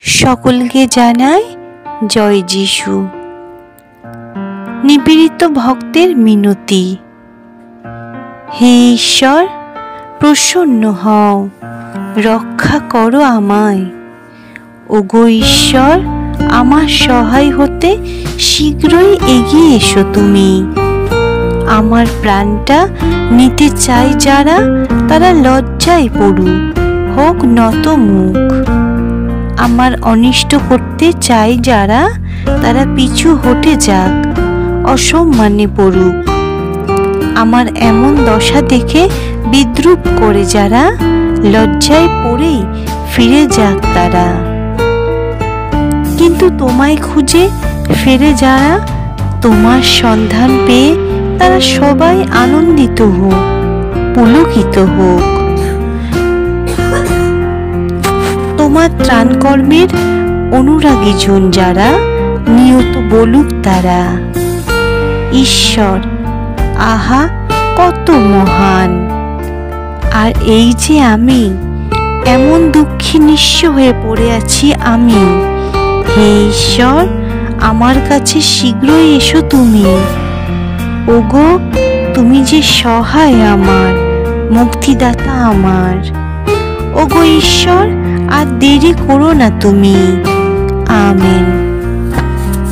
সকলকে জানাই জয় যিশু। নিপীড়িত ভক্তের মিনতি। হে ঈশ্বর, প্রসন্ন হও, রক্ষা করো আমায়। ওগো ঈশ্বর, আমার সহায় হতে শীঘ্রই এগিয়ে এসো তুমি। আমার প্রাণটা নিতে চাই যারা, তারা লজ্জায় পড়ুক, হোক নত মুখ। আমার অনিষ্ট করতে চাই যারা, তারা পিছু হটে যাক, অসম্মানে পড়ুক। আমার এমন দশা দেখে বিদ্রূপ করে যারা, লজ্জায় পড়েই ফিরে যাক তারা। কিন্তু তোমায় খুঁজে ফেরে যারা, তোমার সন্ধান পেয়ে তারা সবাই আনন্দিত হোক, পুলকিত হোক। তোমার ত্রাণকর্মের অনুরাগী জন যারা, নিয়ত বলুক তারা, ঈশ্বর আহা কত মহান। আর এই যে আমি, এমন দুঃখী নিঃস্ব হয়ে পড়ে আছি আমি। হে ঈশ্বর, আমার কাছে শীঘ্রই এসো তুমি। ওগো, তুমি যে সহায় আমার, মুক্তিদাতা আমার। ওগো ঈশ্বর, আর দেরি করো না তুমি। আমেন।